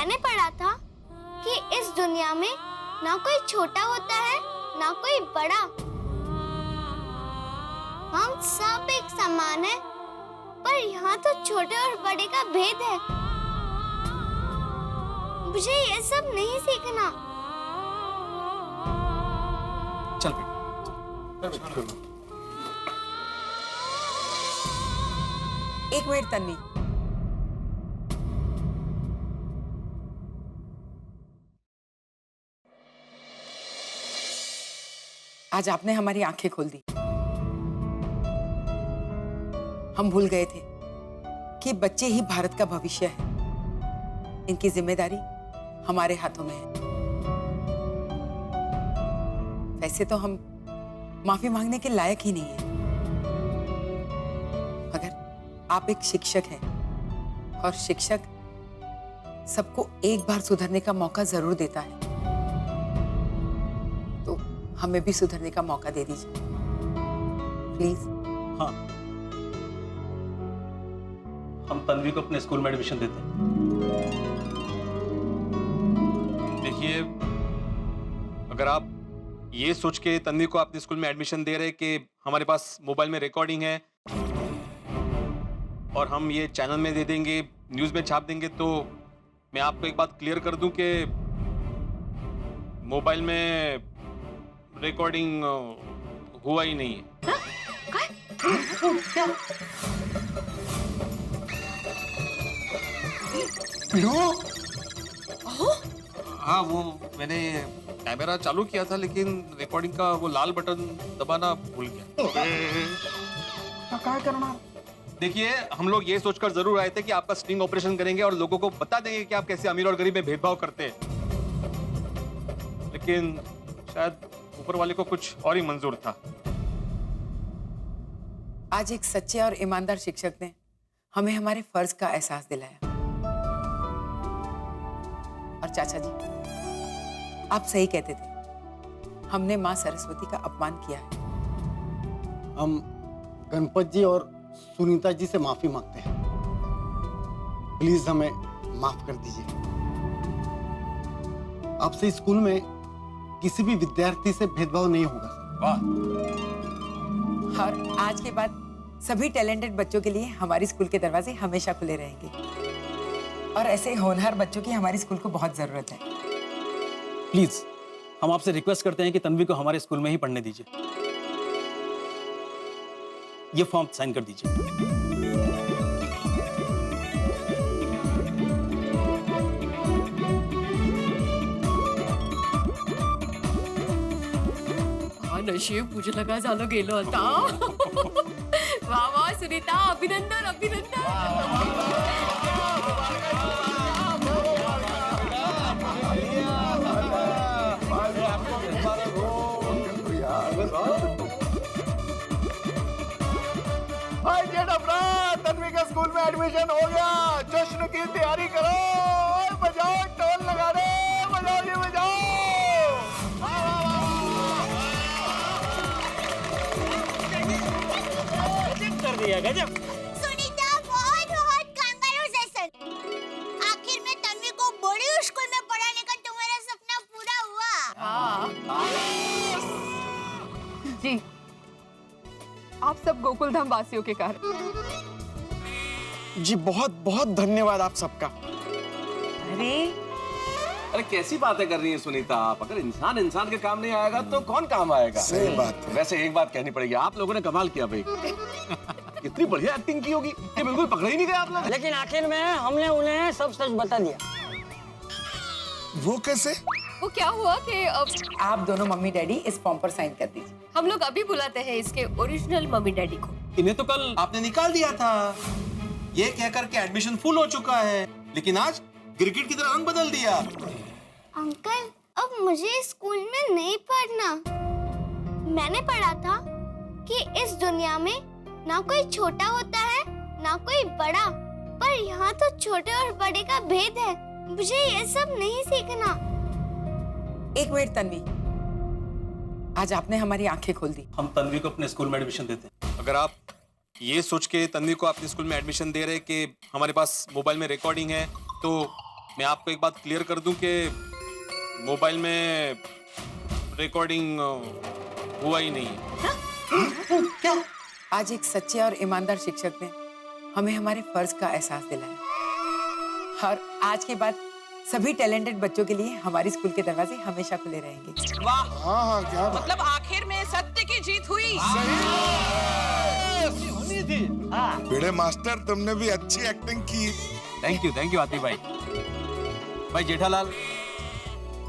मैंने पढ़ा था कि इस दुनिया में ना कोई छोटा होता है ना कोई बड़ा। हम सब एक समान है, पर यहाँ तो छोटे और बड़े का भेद है। मुझे ये सब नहीं सीखना। चल बेटा। एक मिनट तन्वी, आज आपने हमारी आंखें खोल दी। हम भूल गए थे कि बच्चे ही भारत का भविष्य है। इनकी जिम्मेदारी हमारे हाथों में है। वैसे तो हम माफी मांगने के लायक ही नहीं हैं, मगर आप एक शिक्षक हैं और शिक्षक सबको एक बार सुधरने का मौका जरूर देता है। तो हमें भी सुधरने का मौका दे दीजिए प्लीज। हाँ, हम तन्वी को अपने स्कूल में एडमिशन देते हैं। देखिए, अगर आप ये सोच के तन्वी को अपने स्कूल में एडमिशन दे रहे कि हमारे पास मोबाइल में रिकॉर्डिंग है और हम ये चैनल में दे देंगे, न्यूज में छाप देंगे, तो मैं आपको एक बात क्लियर कर दूं कि मोबाइल में रिकॉर्डिंग हुआ ही नहीं है। हाँ, वो मैंने कैमरा चालू किया था लेकिन रिकॉर्डिंग का वो लाल बटन दबाना भूल गया। क्या करना? देखिए, हम लोग ये सोचकर जरूर आए थे कि आपका स्टिंग ऑपरेशन करेंगे और लोगों को बता देंगे कि आप कैसे अमीर और गरीब में भेदभाव करते हैं, लेकिन शायद ऊपर वाले को कुछ और ही मंजूर था। आज एक सच्चे और ईमानदार शिक्षक ने हमें हमारे फर्ज का एहसास दिलाया। और चाचा जी, आप सही कहते थे, हमने मां सरस्वती का अपमान किया है। हम गणपत जी और सुनीता जी से माफी मांगते हैं। प्लीज हमें माफ कर दीजिए। आपसे स्कूल में किसी भी विद्यार्थी से भेदभाव नहीं होगा सर। वाह। और आज के बाद सभी टैलेंटेड बच्चों के लिए हमारी स्कूल के दरवाजे हमेशा खुले रहेंगे। और ऐसे होनहार बच्चों की हमारी स्कूल को बहुत जरूरत है। प्लीज, हम आपसे रिक्वेस्ट करते हैं कि तन्वी को हमारे स्कूल में ही पढ़ने दीजिए। ये फॉर्म साइन कर दीजिए। नशीब मुझे लगा झालं गेलो आता। वाह वाह सुनीता, अभिनंदन अभिनंदन। तन्वी का स्कूल में एडमिशन हो गया। जश्न की तैयारी करो और बजाओ, टोल लगा दे, बजाओ जी बजाओ। कर दिया गजब। सुनीता बहुत कंगारू जैसन। आखिर में तन्वी को बड़ी स्कूल में पढ़ाने का तुम्हारा सपना पूरा हुआ। जी, आप सब गोकुलधाम वासियों के कारण। जी बहुत बहुत धन्यवाद आप सबका। अरे कैसी बातें कर रही हैं सुनीता आप? अगर इंसान इंसान के काम नहीं आएगा तो कौन काम आएगा? सही बात है। वैसे एक बात कहनी पड़ेगी, आप लोगों ने कमाल किया भाई। कितनी बढ़िया एक्टिंग की होगी, ये बिल्कुल पकड़े ही नहीं गए आप लोग। लेकिन आखिर में हमने उन्हें सब सच बता दिया। वो कैसे? वो क्या हुआ कि अब आप दोनों मम्मी डैडी इस फॉर्म पर साइन कर दीजिए। हम लोग अभी बुलाते हैं इसके ओरिजिनल मम्मी डैडी को। इन्हें तो कल आपने निकाल दिया था, ये कहकर के एडमिशन फुल हो चुका है, लेकिन आज क्रिकेट की तरह रंग बदल दिया। अंकल, अब मुझे स्कूल में नहीं पढ़ना। मैंने पढ़ा था कि इस दुनिया में ना कोई छोटा होता है ना कोई बड़ा, पर यहाँ तो छोटे और बड़े का भेद है। मुझे ये सब नहीं सीखना। एक मिनट तन्वी, आज आपने हमारी आंखें खोल दी। हम तन्वी को अपने स्कूल में एडमिशन देते हैं। अगर आप ये सोच के तन्वी को अपने स्कूल में एडमिशन दे रहे कि हमारे पास मोबाइल में रिकॉर्डिंग है, तो मैं आपको एक बात क्लियर कर दूं कि मोबाइल में रिकॉर्डिंग हुआ ही नहीं है। आज एक सच्चे और ईमानदार शिक्षक ने हमें हमारे फर्ज का एहसास दिलाया और आज के बाद सभी टैलेंटेड बच्चों के लिए हमारी स्कूल के दरवाजे हमेशा खुले रहेंगे। वाह, हाँ हाँ क्या बात। मतलब आखिर में सत्य की जीत हुई। भिड़े मास्टर, तुमने भी अच्छी एक्टिंग की। थैंक यू आतिफ भाई। भाई जेठालाल,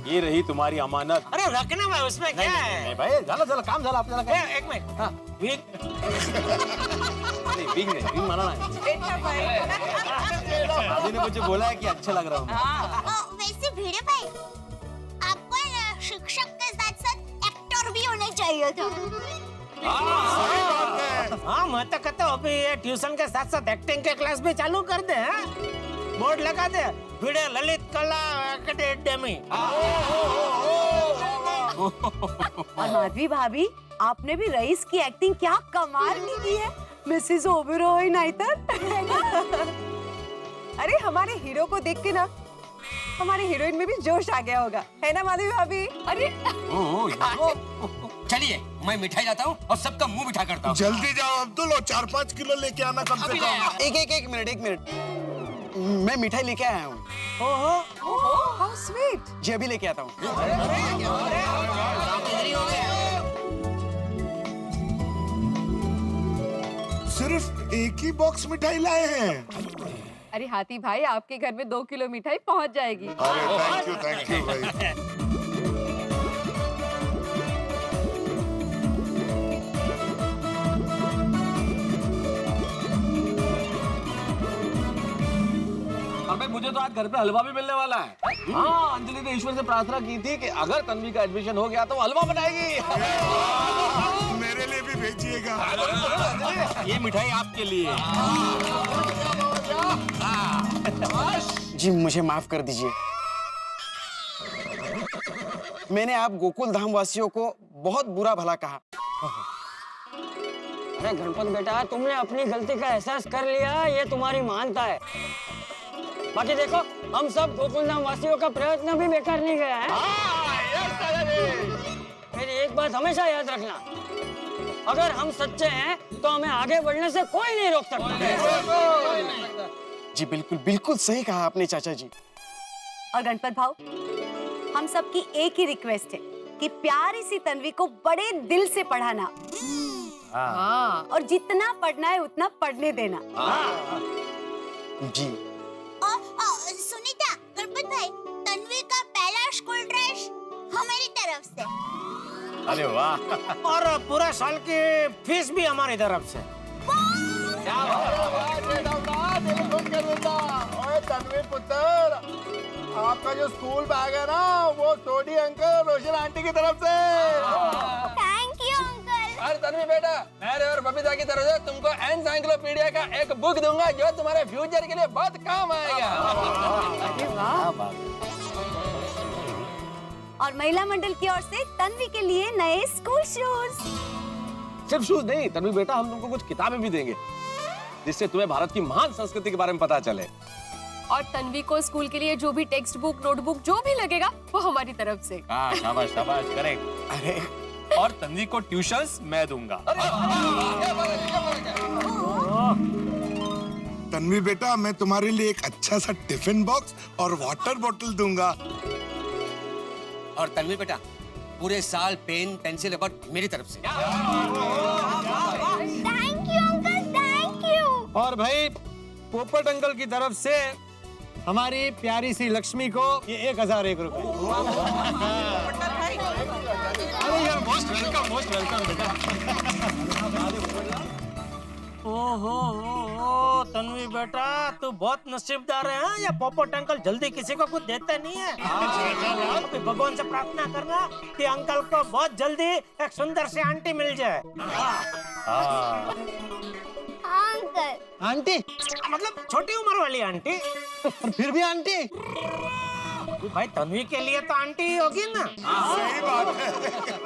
ये रही तुम्हारी अमानत। अरे रखना भाई, उसमें क्या है? नहीं भाई, चलो काम झाला आपल्याला काय? एक मिनट। हाँ, विंग माना ना। दादी ने मुझे बोला है कि अच्छा लग रहा हूँ। वैसे भिड़े भाई, आपको शिक्षक के साथ साथ एक्टर भी होने चाहिए था। हाँ, मैं तो कहता हूँ अभी ये ट्यूशन के साथ साथ एक्टिंग के क्लास भी चालू कर दे। बोर्ड लगा दे, भिड़े ललित कला एकेडमी। और माधवी भाभी, आपने भी रईस की एक्टिंग क्या कमाल की की है। मिसेस ओबेरॉय नाइटर, है ना? अरे हमारे हीरो को देख के ना हमारे हीरोइन में भी जोश आ गया होगा, है ना माधवी भाभी? अरे चलिए, मैं मिठाई लाता हूँ और सबका मुंह मीठा करता हूँ। जल्दी जाओ अब्दुल, और 4-5 किलो लेके आना कम से कम। एक मिनट। मैं मिठाई लेके आया हूँ। ओहो, हाउ स्वीट। जी अभी लेके आता हूँ। सिर्फ एक ही बॉक्स मिठाई लाए हैं। अरे हाथी भाई, आपके घर में 2 किलो मिठाई पहुंच जाएगी। अरे थैंक यू भाई। और भाई मुझे तो आज घर पे हलवा भी मिलने वाला है। हाँ, अंजलि ने ईश्वर से प्रार्थना की थी कि अगर तन्वी का एडमिशन हो गया तो वो हलवा बनाएगी। मेरे लिए भी भेजिएगा। ये मिठाई आपके लिए। जी मुझे माफ कर दीजिए। मैंने आप गोकुल धाम वासियों को बहुत बुरा भला कहा। अरे गणपत बेटा, तुमने अपनी गलती का एहसास कर लिया, ये तुम्हारी महानता है। बाकी देखो, हम सब गोकुलधाम वासियों का प्रयत्न भी बेकार नहीं गया है। मेरी एक बात हमेशा याद रखना, अगर हम सच्चे हैं तो हमें आगे बढ़ने से कोई नहीं रोक सकता। जी बिल्कुल सही कहा आपने चाचा जी। और गणपत भाव, हम सबकी एक ही रिक्वेस्ट है कि प्यारी सी तन्वी को बड़े दिल से पढ़ाना। हाँ। और जितना पढ़ना है उतना पढ़ने देना। जी। सुनीता, गणपत भाई, तन्वी का पहला स्कूल ड्रेस हमारी तरफ से। अरे वाह। और पूरा साल की फीस भी हमारी तरफ से। तन्वी पुत्र, आपका जो स्कूल बैग है ना, वो सोडी अंकल रोशन आंटी की तरफ से। Thank you uncle. अरे तन्वी बेटा, मेरे और बबीता की तरफ से तुमको एनसाइक्लोपीडिया का एक बुक दूंगा जो तुम्हारे फ्यूचर के लिए बहुत काम आएगा। और महिला मंडल की ओर से तन्वी के लिए नए स्कूल शूज। सिर्फ शूज नहीं तन्वी बेटा, हम तुमको कुछ किताबें भी देंगे जिससे तुम्हें भारत की महान संस्कृति के बारे में पता चले। और तन्वी को स्कूल के लिए जो भी टेक्स्ट बुक, नोटबुक जो भी लगेगा वो हमारी तरफ से। शाबाश करेक्ट। अरे और तन्वी को ट्यूशंस मैं दूंगा। तन्वी बेटा, मैं तुम्हारे लिए एक अच्छा सा टिफिन बॉक्स और वाटर बोतल दूंगा। और तन्वी बेटा, पूरे साल पेन, पेंसिल, रबर मेरी तरफ से। Thank you uncle, thank you. और भाई पोपट अंकल की तरफ से हमारी प्यारी सी लक्ष्मी को ये 1001 रुपए। अरे यार, मोस्ट वेलकम बेटा। ओहो, तन्वी बेटा, तू बहुत नसीबदार है। ये पोपट अंकल जल्दी किसी को कुछ देते नहीं है। अभी भगवान से प्रार्थना करना कि अंकल को बहुत जल्दी एक सुंदर सी आंटी मिल जाए। अंकल। आंटी मतलब छोटी उम्र वाली आंटी। और फिर भी आंटी भाई, तन्वी के लिए तो आंटी ही होगी ना। सही बात है।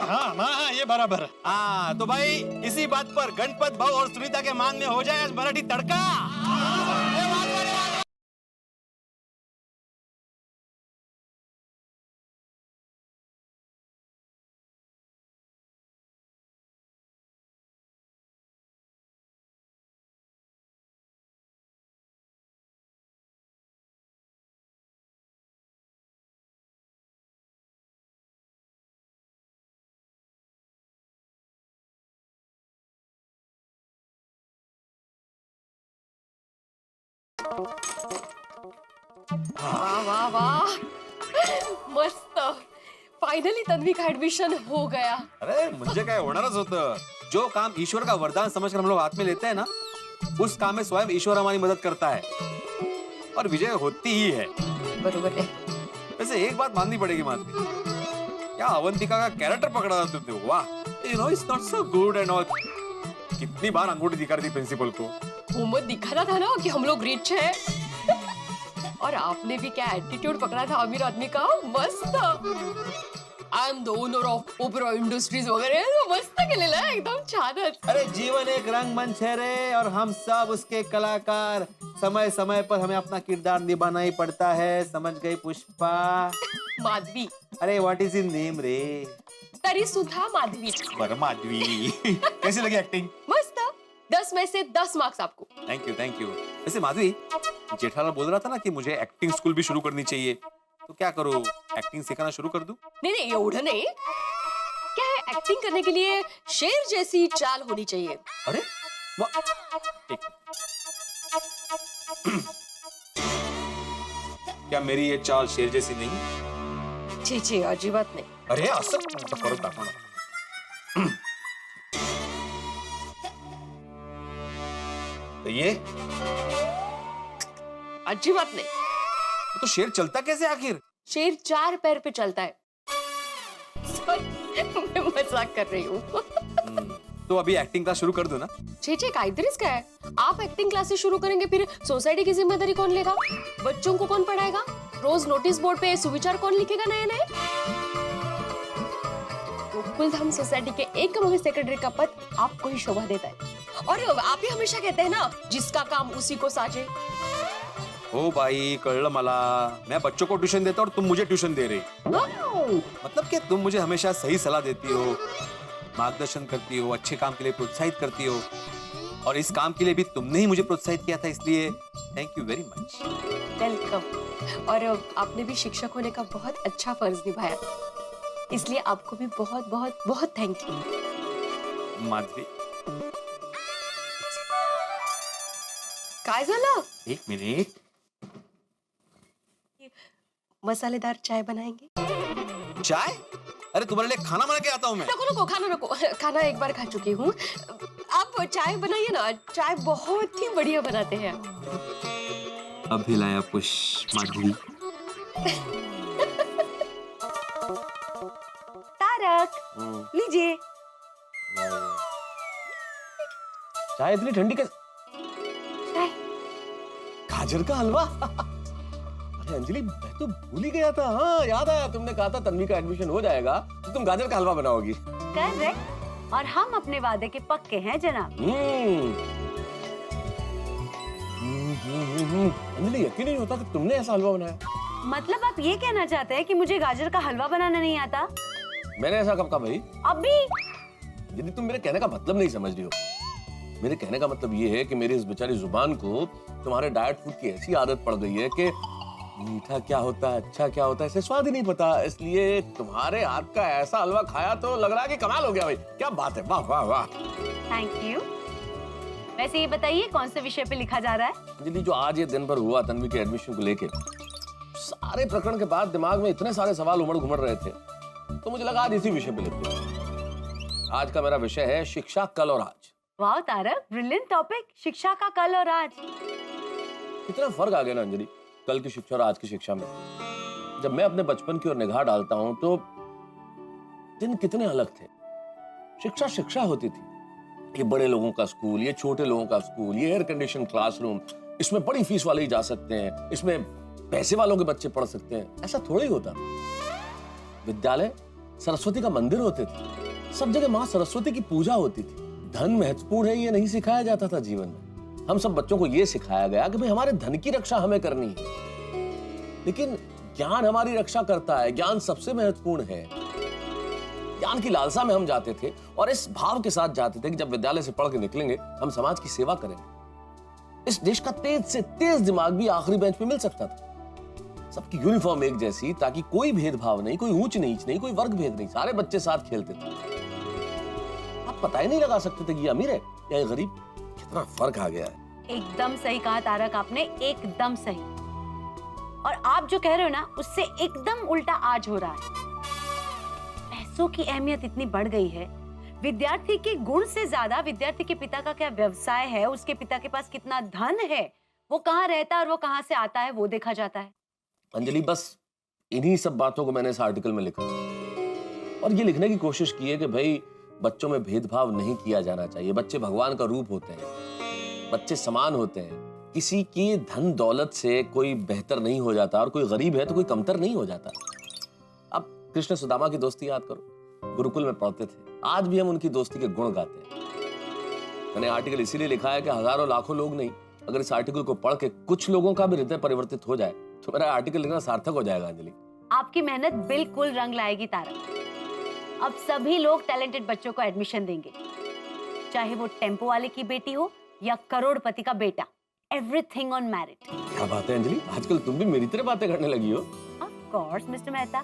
हाँ, ये बराबर। हाँ, तो भाई इसी बात पर गणपत भाव और सुनीता के मांग में हो जाए आज मराठी तड़का। वाह वाह वाह, मस्त. फायनली तन्वी का ऍडमिशन हो गया. अरे म्हणजे काय होणारच होतं. जो काम ईश्वर का वरदान समझकर हम लोग हाथ में लेते हैं ना, उस काम में स्वयं ईश्वर हमारी मदद करता है और विजय होती ही है. बरोबर है. वैसे एक बात माननी पड़ेगी माधवी, क्या अवंतिका का कैरेक्टर पकड़ा था तुमने. वाह, you know it's not so good and all. कितनी बार अंगूठी दिखा रही थी प्रिंसिपल को. मोहम्मद दिखा रहा था ना कि हम लोग रिच है. और आपने भी क्या एटीट्यूड पकड़ा था अमीर आदमी का. मस्त. I am the owner of opera industries वगैरह. मस्त केलेलं आहे एकदम छानच. अरे जीवन एक रंगमंच है रे, और हम सब उसके कलाकार. समय समय पर हमें अपना किरदार निभाना ही पड़ता है. समझ गई पुष्पा? माधवी. अरे व्हाट इज इन नेम रे? तरी सुद्धा माधवी. बरं माधवी, कैसी लगी एक्टिंग? मस्त. 10 में से 10 मार्क्स आपको. Thank you thank you. वैसे माधवी, जेठालाल बोल रहा था ना कि मुझे एक्टिंग स्कूल भी शुरू करनी चाहिए, तो क्या करूं, एक्टिंग सिखाना शुरू कर दूं? नहीं नहीं, एवढं नहीं. क्या है, एक्टिंग करने के लिए शेर जैसी चाल होनी चाहिए. अरे एक क्या मेरी ये चाल शेर जैसी नहीं? छे छे, अजिबात नाही. अरे असं करून दाखव ना. तो ये अजिबात नाही. तो शेर चलता कैसे आखिर? शेर 4 पैर पे चलता है. मैं मजाक कर रही हूँ. तो अभी एक्टिंग क्लास शुरू कर दो ना. छे छे, काहीतरीच काय. आप एक्टिंग क्लासेस शुरू करेंगे, फिर सोसाइटी की जिम्मेदारी कौन लेगा? बच्चों को कौन पढ़ाएगा? रोज नोटिस बोर्ड पे सुविचार कौन लिखेगा नए नए? गोकुलधाम सोसाइटी के एकमात्र सेक्रेटरी का पद आपको ही शोभा देता है. और आप ही हमेशा कहते हैं ना, जिसका काम उसी को साजे. ओ भाई, कळलं मला. मैं बच्चों को ट्यूशन देता हूँ और तुम मुझे ट्यूशन दे रही. मतलब कि तुम मुझे हमेशा सही सलाह देती हो, मार्गदर्शन करती हो, अच्छे काम के लिए प्रोत्साहित करती हो, और इस काम के लिए भी तुमने ही मुझे प्रोत्साहित किया था, इसलिए thank you very much. Welcome. और आपने भी शिक्षक होने का बहुत अच्छा फर्ज निभाया, इसलिए आपको भी बहुत बहुत बहुत थैंक यू. माधवी, काय झालं? एक मिनिट. मसालेदार चाय बनाएंगे? चाय? अरे तुम्हारे लिए खाना बना के आता हूँ मैं. नको नको, खाना नको. खाना एक बार खा चुकी हूँ. आप चाय बनाइए ना. चाय बहुत ही बढ़िया बनाते हैं. अभी लाया पुष्प. माधवी, तारक, लीजिए. चाय इतनी ठंडी कैसे? चाय. गाजर का हलवा. अरे अंजलि, मैं तो भूल ही गया था. हाँ, याद आया. तुमने कहा था तन्वी का एडमिशन हो जाएगा तो तुम गाजर का हलवा बनाओगी. करेक्ट. और हम अपने वादे के पक्के हैं जनाब. अंजलि, यकीन नहीं होता कि तुमने ऐसा हलवा बनाया. मतलब आप ये कहना चाहते हैं कि मुझे गाजर का हलवा बनाना नहीं आता? मैंने ऐसा कब कहा भाई? अभी. यदि तुम मेरे कहने का मतलब नहीं समझ रही हो. मेरे कहने का मतलब ये है कि मेरी इस बेचारी जुबान को तुम्हारे डाइट फूड की ऐसी आदत पड़ गई है कि मीठा क्या होता है, अच्छा क्या होता है, इसे स्वाद ही नहीं पता. इसलिए तुम्हारे हाथ का ऐसा हलवा खाया तो लग रहा है कि कमाल हो गया भाई. क्या बात है. वाह वाह वाह. Thank you. वैसे ये बताइए, कौन से विषय पे लिखा जा रहा है? अंजलि, जो आज ये दिन भर हुआ तन्वी के एडमिशन को लेके, सारे प्रकरण के बाद दिमाग में इतने सारे सवाल उमड़ घुमड़ रहे थे, तो मुझे लगा आज इसी विषय पे लिखते हैं. आज का मेरा विषय है शिक्षा कल और आज. वाह तारक, ब्रिलियंट टॉपिक. शिक्षा का कल और आज. कितना फर्क आ गया ना अंजलि, कल की शिक्षा और आज की शिक्षा में. जब मैं अपने बचपन की ओर निगाह डालता हूं तो दिन कितने अलग थे. शिक्षा शिक्षा होती थी. ये बड़े लोगों का स्कूल, ये छोटे लोगों का स्कूल, ये एयर कंडीशन क्लासरूम, इसमें बड़ी फीस वाले ही जा सकते हैं, इसमें पैसे वालों के बच्चे पढ़ सकते हैं. ऐसा थोड़ा ही होता. विद्यालय सरस्वती का मंदिर होते थे. सब जगह माँ सरस्वती की पूजा होती थी. धन महत्वपूर्ण है ये नहीं सिखाया जाता था जीवन में. हम सब बच्चों को ये सिखाया गया कि भाई हमारे धन की रक्षा हमें करनी है, लेकिन ज्ञान हमारी रक्षा करता है. ज्ञान सबसे महत्वपूर्ण है. ज्ञान की लालसा में हम जाते थे और इस भाव के साथ जाते थे कि जब विद्यालय से पढ़ के निकलेंगे हम समाज की सेवा करेंगे. इस देश का तेज से तेज दिमाग भी आखिरी बेंच पे मिल सकता था. सबकी यूनिफॉर्म एक जैसी, ताकि कोई भेदभाव नहीं, कोई ऊंच नीच नहीं, कोई वर्ग भेद नहीं. सारे बच्चे साथ खेलते थे. आप पता ही नहीं लगा सकते थे कि ये अमीर है या ये गरीब. कितना फर्क आ गया है. एकदम सही कहा तारक आपने, एकदम सही। और आप जो कह रहे हो ना, उससे एकदम उल्टा आज हो रहा है। पैसों की अहमियत इतनी बढ़ गई है, विद्यार्थी के गुण से ज्यादा विद्यार्थी के पिता का क्या व्यवसाय है, उसके पिता के पास कितना धन है, वो कहाँ रहता है और वो कहाँ से आता है, वो देखा जाता है। अंजलि, बस इन्हीं सब बातों को मैंने इस आर्टिकल में लिखा और ये लिखने की कोशिश की है कि भाई बच्चों में भेदभाव नहीं किया जाना चाहिए। बच्चे भगवान का रूप होते हैं, बच्चे समान होते हैं, किसी की धन दौलत से कोई बेहतर नहीं हो जाता और कोई गरीब है तो कोई कमतर नहीं हो जाता। अब कृष्ण सुदामा की दोस्ती याद करो, गुरुकुल में पढ़ते थे, आज भी हम उनकी दोस्ती के गुण गाते हैं। मैंने आर्टिकल इसीलिए लिखा है कि हजारों लाखों लोग नहीं, अगर इस आर्टिकल को पढ़ के कुछ लोगों का भी हृदय परिवर्तित हो जाए तो मेरा आर्टिकल लिखना सार्थक हो जाएगा। अंजलि, आपकी मेहनत बिल्कुल रंग लाएगी तारक। अब सभी लोग टैलेंटेड बच्चों को एडमिशन देंगे, चाहे वो टेम्पो वाले की बेटी हो या करोड़पति का बेटा। Everything on merit. क्या बात है अंजलि, आजकल तुम भी मेरी तरह बातें करने लगी हो। ऑफ कोर्स मिस्टर मेहता,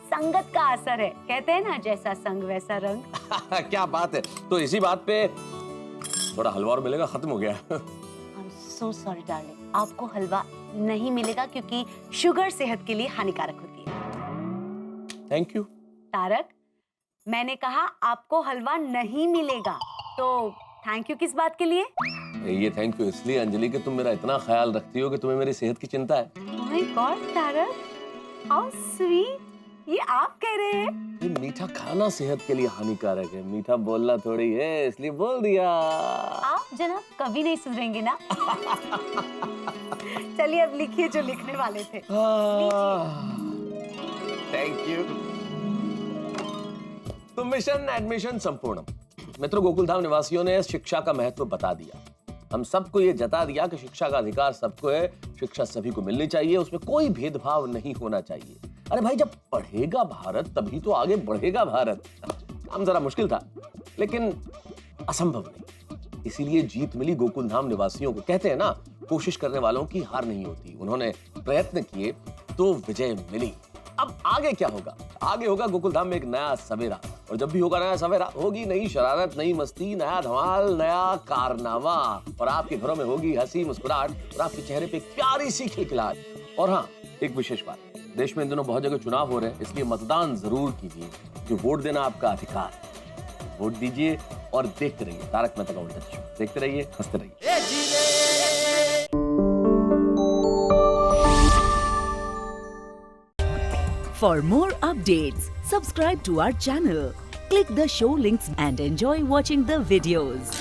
संगत का असर है, कहते हैं ना, जैसा संग वैसा रंग। क्या बात है। तो इसी बात पे थोड़ा हलवा और मिलेगा, खत्म हो गया। I am so sorry darling, आपको हलवा नहीं मिलेगा क्योंकि शुगर सेहत के लिए हानिकारक होती है। थैंक यू तारक, मैंने कहा आपको हलवा नहीं मिलेगा, तो थैंक यू किस बात के लिए? ये थैंक यू इसलिए अंजलि कि तुम मेरा इतना ख्याल रखती हो कि तुम्हें मेरी सेहत की चिंता है। Oh my god Tarak, how sweet, ये आप कह रहे हैं? ये मीठा खाना सेहत के लिए हानिकारक है, मीठा बोलना थोड़ी है, इसलिए बोल दिया। आप जनाब कभी नहीं सुधरेंगे ना। चलिए अब लिखिए जो लिखने वाले थे। Thank you. तो मिशन एडमिशन संपूर्ण। मित्रों, गोकुलधाम निवासियों ने शिक्षा का महत्व बता दिया। हम सबको ये जता दिया कि शिक्षा का अधिकार सबको है, शिक्षा सभी को मिलनी चाहिए, उसमें कोई भेदभाव नहीं होना चाहिए। अरे भाई, जब पढ़ेगा भारत तभी तो आगे बढ़ेगा भारत। काम जरा मुश्किल था लेकिन असंभव नहीं, इसीलिए जीत मिली गोकुलधाम निवासियों को। कहते हैं ना, कोशिश करने वालों की हार नहीं होती। उन्होंने प्रयत्न किए तो विजय मिली। अब आगे क्या होगा? आगे होगा गोकुलधाम में एक नया सवेरा, और जब भी होगा नया सवेरा, होगी नई शरारत, नई मस्ती, नया धमाल, नया कारनामा, और आपके घरों में होगी हंसी मुस्कुराहट और आपके चेहरे पे प्यारी सी खिलखिलाहट। और हाँ, एक विशेष बात, देश में इन दिनों बहुत जगह चुनाव हो रहे हैं, इसलिए मतदान जरूर कीजिए, जो वोट देना आपका अधिकार है। वोट दीजिए और देखते रहिए तारक मेहता का उल्टा चश्मा। देखते रहिए, हंसते रहिए। For more updates, subscribe to our channel, click the show links and enjoy watching the videos.